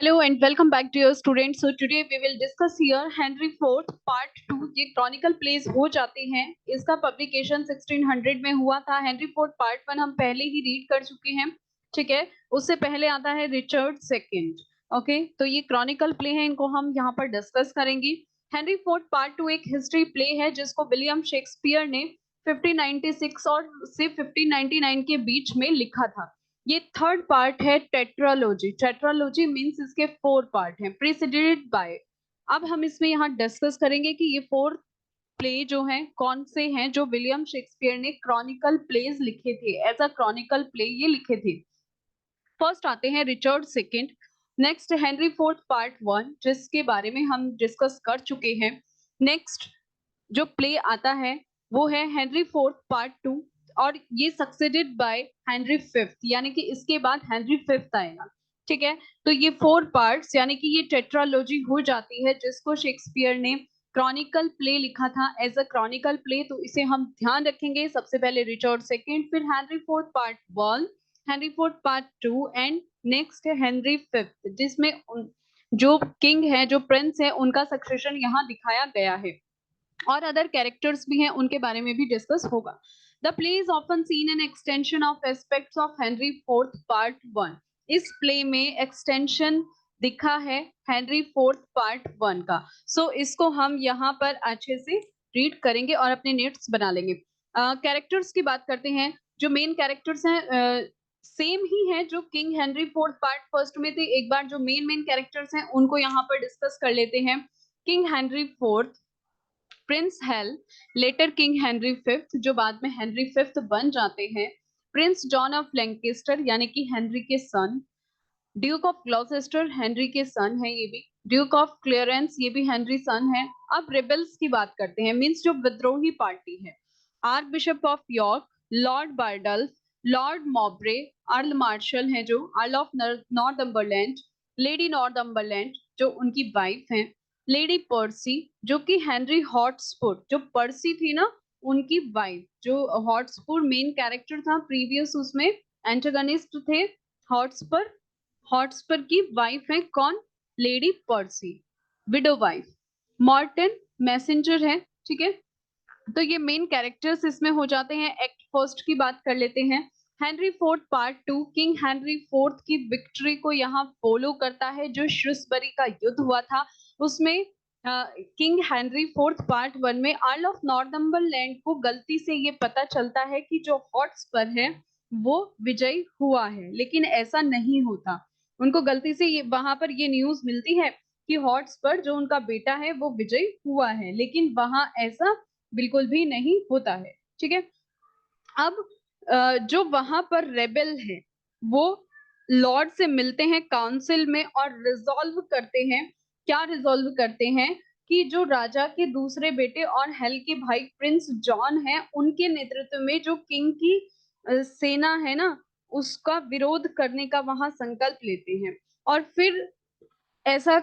Hello and welcome back to your students. So today we will discuss here Henry IV Part 2. ये Chronicle place हो जाते हैं. इसका publication 1600 में हुआ था. हेनरी फोर्थ पार्ट 1 हम पहले ही रीड कर चुके हैं. ठीक है, उससे पहले आता है रिचर्ड सेकंड. ओके, तो ये क्रॉनिकल प्ले है, इनको हम यहाँ पर डिस्कस करेंगे. हेनरी फोर्थ पार्ट 2 एक हिस्ट्री प्ले है जिसको विलियम शेक्सपियर ने 1596 और से 1599 के बीच में लिखा था. ये थर्ड पार्ट है टेट्रालॉजी. टेट्रालॉजी मींस इसके 4 पार्ट हैं प्रीसीडेड बाय. अब हम इसमें यहाँ डिस्कस करेंगे कि ये 4 प्ले जो हैं कौन से हैं जो विलियम शेक्सपियर ने क्रॉनिकल प्लेज लिखे थे. एज अ क्रॉनिकल प्ले ये लिखे थे. फर्स्ट आते हैं Richard second. Next Henry fourth part 1 जिसके बारे में हम डिस्कस कर चुके हैं. नेक्स्ट जो प्ले आता है वो है हेनरी फोर्थ पार्ट 2 और ये सक्सेडेड बाय हेनरी फिफ्थ, यानी कि इसके बाद हेनरी फिफ्थ आएगा. ठीक है, तो ये 4 पार्ट्स यानी कि ये टेट्रालॉजी हो जाती है जिसको शेक्सपियर ने क्रॉनिकल प्ले लिखा था एज अ क्रॉनिकल प्ले. तो इसे हम ध्यान रखेंगे. सबसे पहले रिचर्ड सेकंड, फिर Henry fourth part 1, Henry fourth part 2 and next है हेनरी फिफ्थ जिसमें जो किंग है जो प्रिंस है उनका सक्सेशन यहाँ दिखाया गया है और अदर कैरेक्टर्स भी हैं उनके बारे में भी डिस्कस होगा. The play is often seen an extension of aspects of Henry fourth part 1. इस प्ले में एक्सटेंशन दिखा है हेनरी फोर्थ पार्ट 1 का. सो इसको हम यहाँ पर अच्छे से रीड करेंगे और अपने नोट्स बना लेंगे. कैरेक्टर्स की बात करते हैं. जो मेन कैरेक्टर्स हैं सेम ही है जो king Henry fourth part first में थे. एक बार जो मेन कैरेक्टर्स हैं उनको यहाँ पर डिस्कस कर लेते हैं. King Henry fourth, Prince Hal, later King Henry fifth जो बाद में हेनरी फिफ्थ बन जाते हैं. प्रिंस जॉन ऑफ लैंकेस्टर यानी कि हेनरी के सन. ड्यूक ऑफ ग्लॉसेस्टर हेनरी के सन है ये भी. ड्यूक ऑफ क्लियरेंस ये भी हेनरी सन है. अब रेबल्स की बात करते हैं, मींस जो विद्रोही पार्टी है. Archbishop of York, Lord Bardolph, Lord Mowbray, Earl Marshal है जो Earl of Northumberland, Lady Northumberland जो उनकी वाइफ है. लेडी पर्सी जो कि हेनरी हॉटस्पुर, जो पर्सी थी ना उनकी वाइफ. जो हॉटस्पुर मेन कैरेक्टर था प्रीवियस, उसमें एंटागनिस्ट थे हॉटस्पर. हॉटस्पर की वाइफ है कौन? लेडी पर्सी, विडो वाइफ. मॉर्टन मैसेंजर है. ठीक है, तो ये मेन कैरेक्टर्स इसमें हो जाते हैं. एक्ट फर्स्ट की बात कर लेते हैं. Henry fourth part 2 king Henry fourth की विक्ट्री को यहाँ फॉलो करता है. जो श्रूसबरी का युद्ध हुआ था उसमें किंग हेनरी फोर्थ पार्ट 1 में अर्ल ऑफ नॉर्थम्बरलैंड को गलती से ये पता चलता है कि जो हॉटस्पर है वो विजयी हुआ है, लेकिन ऐसा नहीं होता. उनको गलती से ये वहां पर ये न्यूज मिलती है कि हॉटस्पर जो उनका बेटा है वो विजयी हुआ है, लेकिन वहां ऐसा बिल्कुल भी नहीं होता है. ठीक है, अब जो वहां पर रेबेल है वो लॉर्ड से मिलते हैं काउंसिल में और रिजॉल्व करते हैं. क्या रिजॉल्व करते हैं? कि जो राजा के दूसरे बेटे और हेल के भाई प्रिंस जॉन है उनके नेतृत्व में जो किंग की सेना है ना उसका विरोध करने का वहां संकल्प लेते हैं. और फिर ऐसा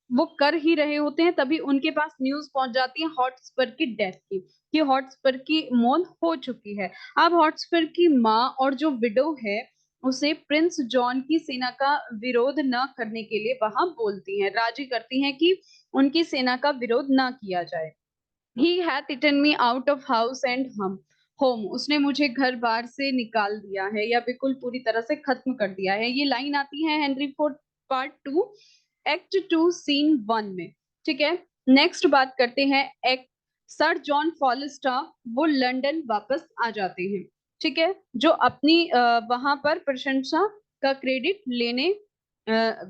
वो कर ही रहे होते हैं तभी उनके पास न्यूज पहुंच जाती है हॉटस्पर की डेथ की, कि हॉटस्पर की मौत हो चुकी है. अब हॉटस्पर की माँ और जो विडो है उसे प्रिंस जॉन की सेना का विरोध न करने के लिए वहां बोलती हैं, राजी करती हैं कि उनकी सेना का विरोध ना किया जाए. He hath eaten me out of house and home, उसने मुझे घर बार से निकाल दिया है या बिल्कुल पूरी तरह से खत्म कर दिया है. ये लाइन आती है Henry fourth part 2 act 2 scene 1 में. ठीक है, नेक्स्ट बात करते हैं एक्ट. सर जॉन फॉलस्टाफ वो लंदन वापस आ जाते हैं. ठीक है, जो अपनी वहां पर प्रशंसा का क्रेडिट लेने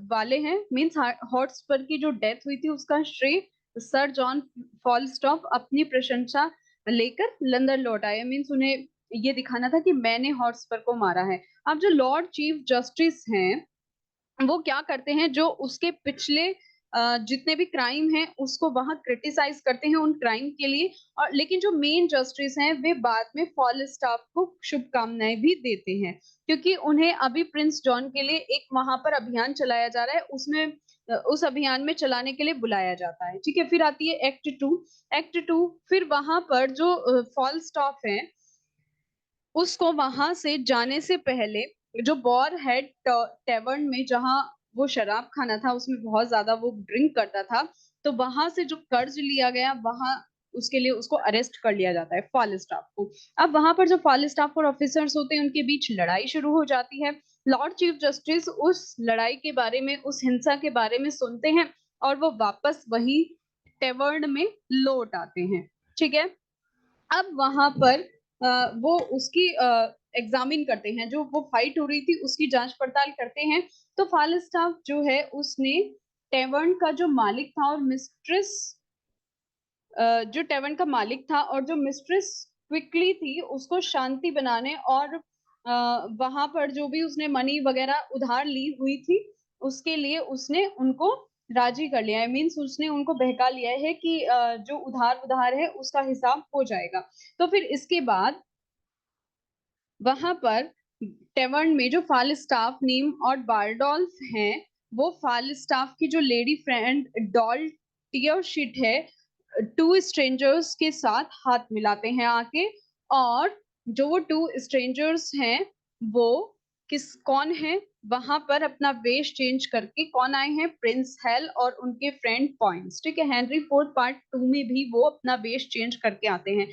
वाले हैं. मीन्स हॉटस्पर की जो डेथ हुई थी उसका श्रेय सर जॉन फॉलस्टॉफ अपनी प्रशंसा लेकर लंदन लौट आए. मीन्स उन्हें ये दिखाना था कि मैंने हॉटस्पर को मारा है. अब जो लॉर्ड चीफ जस्टिस हैं वो क्या करते हैं, जो उसके पिछले जितने भी क्राइम हैं उसको वहां क्रिटिसाइज करते हैं उन क्राइम के लिए. और लेकिन जो मेन जस्टिस हैं वे बाद में फॉलस्टाफ को शुभकामनाएं भी देते हैं क्योंकि उन्हें अभी प्रिंस जॉन के लिए एक वहां पर अभियान चलाया जा रहा है, उसमें उस अभियान में चलाने के लिए बुलाया जाता है. ठीक है, फिर आती है एक्ट 2. एक्ट 2 फिर वहां पर जो फॉलस्टाफ है उसको वहां से जाने से पहले जो बॉर हेड टेवर्न में जहां वो शराब खाना था, उसमें बहुत ज्यादा वो ड्रिंक करता था, तो वहां से जो कर्ज लिया गया वहां उसके लिए उसको अरेस्ट कर लिया जाता है, फालिस्टाफ को। अब वहां पर जो फालिस्टाफ और ऑफिसर्स होते हैं उनके बीच लड़ाई शुरू हो जाती है। लॉर्ड चीफ जस्टिस उस लड़ाई के बारे में, उस हिंसा के बारे में सुनते हैं और वो वापस वही टेवर्न में लौट आते हैं। ठीक है, अब वहां पर वो उसकी एग्जामिन करते हैं, जो वो फाइट हो रही थी उसकी जांच पड़ताल करते हैं। तो फालिस्टाफ जो है उसने टेवर्न का जो मालिक था और मिस्ट्रेस, जो टेवर्न का मालिक था और जो मिस्ट्रेस क्विकली थी, उसको शांति बनाने और वहां पर जो भी उसने मनी वगैरह उधार ली हुई थी उसके लिए उसने उनको राजी कर लिया है। मीन्स उसने उनको बहका लिया है कि जो उधार उधार है उसका हिसाब हो जाएगा। तो फिर इसके बाद वहां पर टेवर्न में जो फालिस्टाफ, नीम और बारडोल्फ हैं, वो फालिस्टाफ की जो लेडी फ्रेंड डॉल टियरशिट है, टू स्ट्रेंजर्स के साथ हाथ मिलाते हैं आके। और जो वो टू स्ट्रेंजर्स हैं वो कौन है, वहां पर अपना वेश चेंज करके कौन आए हैं, प्रिंस हेल और उनके फ्रेंड पॉइंट्स। ठीक है, हेनरी फोर्थ पार्ट 2 में भी वो अपना वेश चेंज करके आते हैं।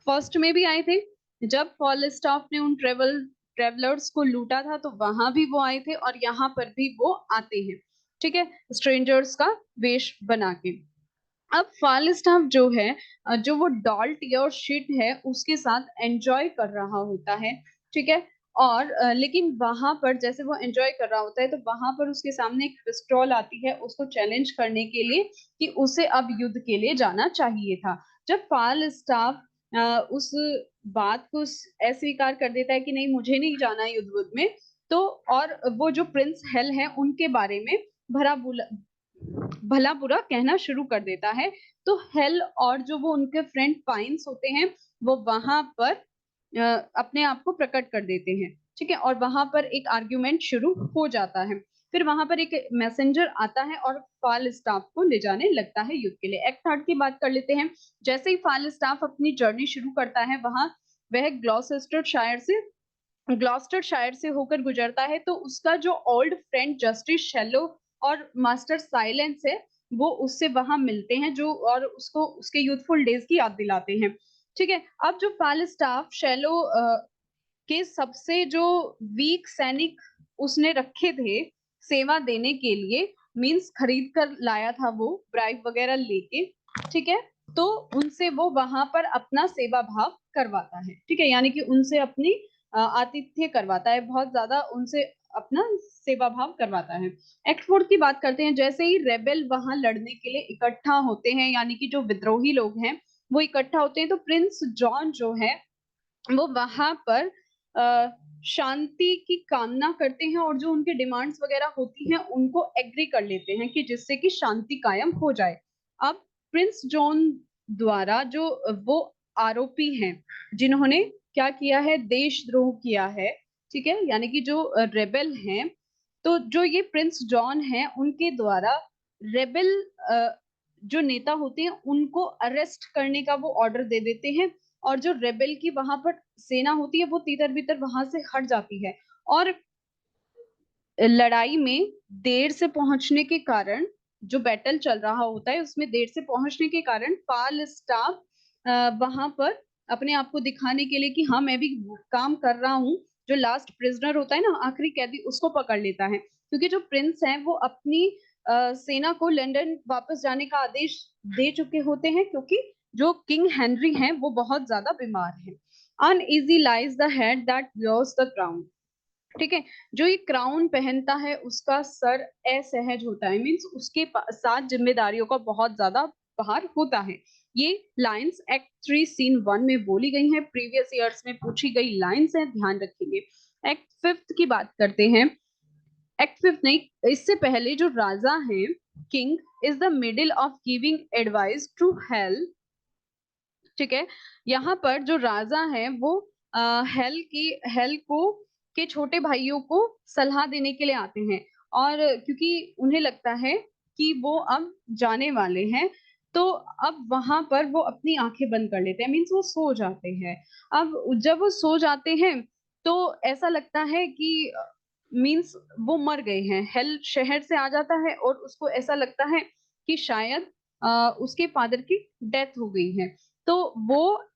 फर्स्ट में भी आए थे जब फॉलस्टाफ ने उन ट्रेवलर्स को लूटा था, तो वहां भी वो आए थे और यहाँ पर भी वो आते हैं। ठीक है, स्ट्रेंजर्स का वेश बना के। अब फालिस्टाफ जो है, जो वो डॉल्ट और शिट है उसके साथ एंजॉय कर रहा होता है। ठीक है, और लेकिन वहां पर जैसे वो एंजॉय कर रहा होता है तो वहां पर उसके सामने एक पिस्टल आती है उसको चैलेंज करने के लिए कि उसे अब युद्ध के लिए जाना चाहिए था। जब फालिस्टाफ उस बात को अस्वीकार कर देता है कि नहीं मुझे नहीं जाना युद्ध में, तो और वो जो प्रिंस हेल है उनके बारे में भरा भला बुरा कहना शुरू कर देता है, तो हेल और जो वो उनके फ्रेंड पाइंस होते हैं वो वहां पर अपने आप को प्रकट कर देते हैं। ठीक है, और वहां पर एक आर्ग्यूमेंट शुरू हो जाता है। फिर वहां पर एक मैसेंजर आता है और फाल स्टाफ को ले जाने लगता है युद्ध के लिए। एक्ट थर्ड की बात कर लेते हैं। जैसे ही फाल स्टाफ अपनी जर्नी शुरू करता है वहां वह ग्लॉस्टरशायर से होकर गुजरता है, तो उसका जो ओल्ड फ्रेंड जस्टिस शेलो और मास्टर साइलेंस है वो उससे वहां मिलते हैं, जो और उसको उसके यूथफुल डेज की याद दिलाते हैं। ठीक है, अब जो फालिस्टाफ शेलो के सबसे जो वीक सैनिक उसने रखे थे सेवा देने के लिए, मींस खरीद कर लाया था वो ब्राइब वगैरह लेके। ठीक है, तो उनसे वो वहां पर अपना सेवा भाव करवाता है। ठीक है, यानी कि उनसे अपनी आतिथ्य करवाता है, बहुत ज्यादा उनसे अपना सेवा भाव करवाता है। एक्ट फोर्थ की बात करते हैं। जैसे ही रेबेल वहां लड़ने के लिए इकट्ठा होते हैं, यानी कि जो विद्रोही लोग हैं वो इकट्ठा होते हैं, तो प्रिंस जॉन जो है वो वहां पर शांति की कामना करते हैं और जो उनके डिमांड्स वगैरह होती हैं उनको एग्री कर लेते हैं कि जिससे कि शांति कायम हो जाए। अब प्रिंस जॉन द्वारा जो वो आरोपी हैं जिन्होंने क्या किया है, देशद्रोह किया है, ठीक है, यानी कि जो रेबेल हैं, तो जो ये प्रिंस जॉन है उनके द्वारा रेबेल जो नेता होते हैं उनको अरेस्ट करने का वो ऑर्डर दे देते हैं। और जो रेबेल की वहां पर सेना होती है वो तीतर बीतर वहां से हट जाती है। और लड़ाई में देर से पहुंचने के कारण, जो बैटल चल रहा होता है उसमें देर से पहुंचने के कारण फाल स्टाफ वहां पर अपने आप को दिखाने के लिए कि हाँ मैं भी काम कर रहा हूँ, जो लास्ट प्रिजनर होता है ना, आखिरी कैदी, उसको पकड़ लेता है। क्योंकि जो प्रिंस है वो अपनी सेना को लंदन वापस जाने का आदेश दे चुके होते हैं, क्योंकि जो किंग हेनरी हैं वो बहुत ज्यादा बीमार हैं। Uneasy lies the head that wears the crown. ठीक है, जो ये क्राउन पहनता है उसका सर असहज होता है, मीन्स उसके साथ जिम्मेदारियों का बहुत ज्यादा भार होता है। ये लाइंस एक्ट 3 सीन 1 में बोली गई हैं, प्रीवियस ईयर्स में पूछी गई लाइंस हैं, ध्यान रखेंगे। एक्ट फिफ्थ की बात करते हैं। एक्ट फिफ्थ नहीं, इससे पहले जो राजा है, king is the middle of giving advice to Hal. ठीक है, यहाँ पर जो राजा है वो हेल को के छोटे भाइयों को सलाह देने के लिए आते हैं, और क्योंकि उन्हें लगता है कि वो अब जाने वाले हैं, तो अब वहां पर वो अपनी आंखें बंद कर लेते हैं, मीन्स वो सो जाते हैं। अब जब वो सो जाते हैं तो ऐसा लगता है कि मीन्स वो मर गए हैं। हेल शहर से आ जाता है और उसको ऐसा लगता है कि शायद उसके फादर की डेथ हो गई है, तो वो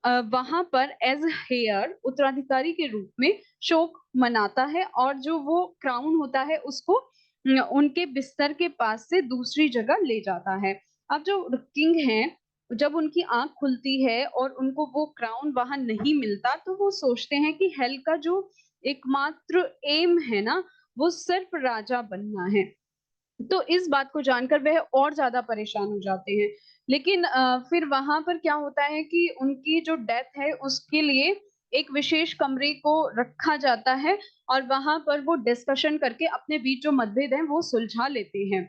वहां पर एज हेयर उत्तराधिकारी के रूप में शोक मनाता है और जो वो क्राउन होता है उसको उनके बिस्तर के पास से दूसरी जगह ले जाता है। अब जो किंग हैं, जब उनकी आंख खुलती है और उनको वो क्राउन वहां नहीं मिलता, तो वो सोचते हैं कि हेल का जो एकमात्र एम है ना, वो सिर्फ राजा बनना है। तो इस बात को जानकर वह और ज्यादा परेशान हो जाते हैं। लेकिन फिर वहां पर क्या होता है कि उनकी जो डेथ है उसके लिए एक विशेष कमरे को रखा जाता है और वहां पर वो डिस्कशन करके अपने बीच जो मतभेद है वो सुलझा लेते हैं।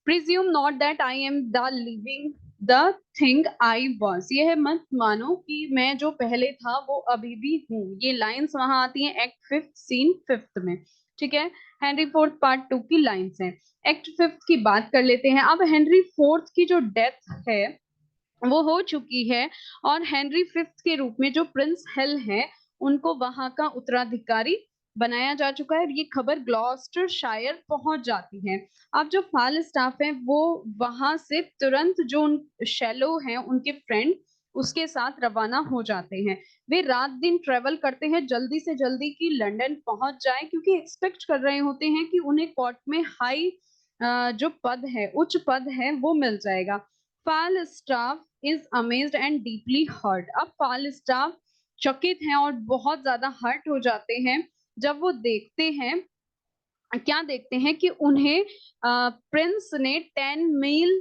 Presume not that I am the living the thing I was, यह मत मानो कि मैं जो पहले था वो अभी भी हूँ। ये लाइंस वहां आती हैं एक्ट 5 सीन 5 में। ठीक है, हेनरी फोर्थ पार्ट 2 की लाइंस हैं। एक्ट 5 की बात कर लेते हैं। अब हेनरी फोर्थ की जो डेथ है वो हो चुकी है और हेनरी फिफ्थ के रूप में जो प्रिंस हेल है उनको वहां का उत्तराधिकारी बनाया जा चुका है। ये खबर ग्लॉस्टर शायर पहुंच जाती है। अब जो फाल स्टाफ है वो वहां से तुरंत जो शेलो हैं उनके फ्रेंड उसके साथ रवाना हो जाते हैं। वे रात दिन ट्रेवल करते हैं जल्दी से जल्दी कि लंदन पहुंच जाए, क्योंकि एक्सपेक्ट कर रहे होते हैं कि उन्हें कोर्ट में हाई जो पद है, उच्च पद है, वो मिल जाएगा। Falstaff is amazed and deeply hurt. अब फाल स्टाफ चकित हैं और बहुत ज्यादा हर्ट हो जाते हैं जब वो देखते हैं, क्या देखते हैं कि उन्हें प्रिंस ने 10 मील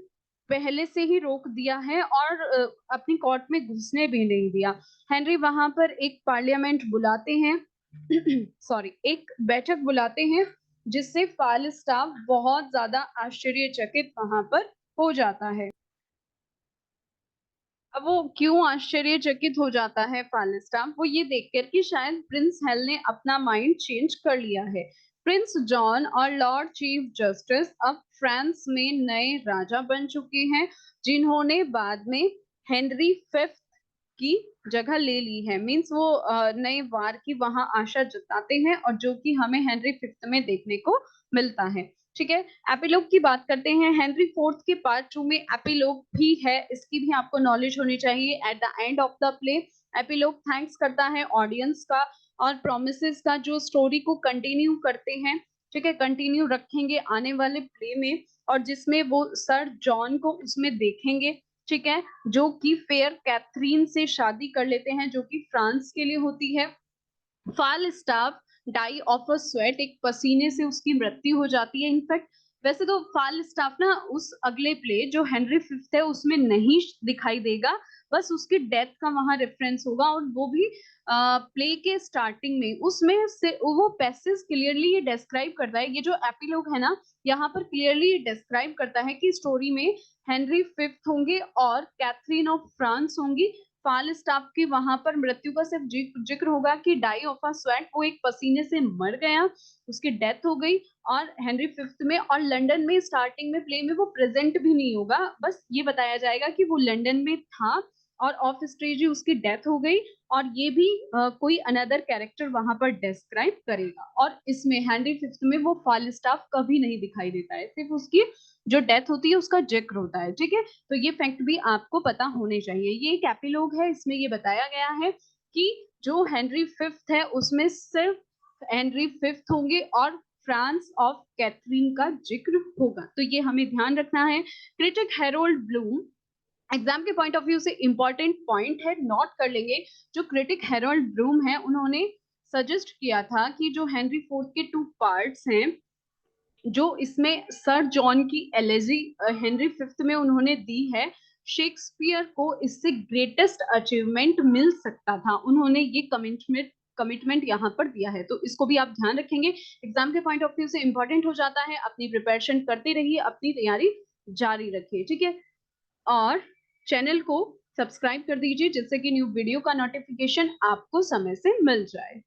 पहले से ही रोक दिया है और अपनी कोर्ट में घुसने भी नहीं दिया। हेनरी वहां पर एक पार्लियामेंट बुलाते हैं सॉरी, एक बैठक बुलाते हैं जिससे फाल स्टाफ बहुत ज्यादा आश्चर्यचकित वहां पर हो जाता है। अब वो क्यों आश्चर्यचकित हो जाता है फालिस्टाम, वो ये देखकर कि शायद प्रिंस हेल ने अपना माइंड चेंज कर लिया है। प्रिंस जॉन और लॉर्ड चीफ जस्टिस अब फ्रांस में नए राजा बन चुके हैं, जिन्होंने बाद में हेनरी फिफ्थ की जगह ले ली है। मींस वो नए वार की वहां आशा जताते हैं और जो कि हमें हेनरी फिफ्थ में देखने को मिलता है। ठीक है, एपिलोग की बात करते हैं। हेनरी फोर्थ के पार्ट 2 में एपिलोग भी है, इसकी भी आपको नॉलेज होनी चाहिए। At the end of the play epilogue thanks करता है ऑडियंस का और प्रोमिसेस का, जो स्टोरी को कंटिन्यू करते हैं। ठीक है, कंटिन्यू रखेंगे आने वाले प्ले में, और जिसमें वो सर जॉन को उसमें देखेंगे। ठीक है, जो कि फेयर कैथरीन से शादी कर लेते हैं, जो कि फ्रांस के लिए होती है। Falstaff die of a sweat, एक पसीने से उसकी मृत्यु हो जाती है। इनफैक्ट वैसे तो फाल स्टाफ ना उस अगले प्ले जो हेनरी फिफ्थ है उसमें नहीं दिखाई देगा, बस उसकी डेथ का वहां रेफरेंस होगा, और वो भी प्ले के स्टार्टिंग में। उसमें से वो पैसेज क्लियरली ये डिस्क्राइब करता है, ये जो एपिलोग है ना यहाँ पर क्लियरली ये डिस्क्राइब करता है कि स्टोरी में हेनरी फिफ्थ होंगे और कैथरीन ऑफ फ्रांस होंगी। फाल स्टाफ की वहां पर मृत्यु का सिर्फ जिक्र होगा कि डाई ऑफ अ स्वेट, वो एक पसीने से मर गया, उसकी डेथ हो गई। और हेनरी फिफ्थ में और लंदन में स्टार्टिंग में प्ले में वो प्रेजेंट भी नहीं होगा, बस ये बताया जाएगा कि वो लंदन में था और ऑफ स्टेज ही उसकी डेथ हो गई। और ये भी कोई अनदर कैरेक्टर वहां पर डिस्क्राइब करेगा। और इसमें हेनरी फिफ्थ में वो फाल स्टाफ कभी नहीं दिखाई देता है, सिर्फ उसकी जो डेथ होती है उसका जिक्र होता है। ठीक है, तो ये फैक्ट भी आपको पता होने चाहिए। ये एक एपिलॉग है, इसमें ये बताया गया है कि जो हेनरी फिफ्थ है उसमें सिर्फ हेनरी फिफ्थ होंगे और फ्रांस ऑफ कैथरीन का जिक्र होगा, तो ये हमें ध्यान रखना है। क्रिटिक हेरोल्ड ब्लूम एग्जाम के पॉइंट ऑफ व्यू से इंपॉर्टेंट पॉइंट है, नोट कर लेंगे। जो क्रिटिक हेरोल्ड ब्लूम है उन्होंने सजेस्ट किया था कि जो हेनरी फोर्थ के 2 पार्ट्स हैं, जो इसमें सर जॉन की एलेजी हेनरी फिफ्थ में उन्होंने दी है, शेक्सपियर को इससे ग्रेटेस्ट अचीवमेंट मिल सकता था। उन्होंने ये कमिटमेंट यहाँ पर दिया है, तो इसको भी आप ध्यान रखेंगे। एग्जाम के पॉइंट ऑफ व्यू से इंपॉर्टेंट हो जाता है। अपनी प्रिपरेशन करते रहिए, अपनी तैयारी जारी रखिए। ठीक है, और चैनल को सब्सक्राइब कर दीजिए जिससे कि न्यू वीडियो का नोटिफिकेशन आपको समय से मिल जाए।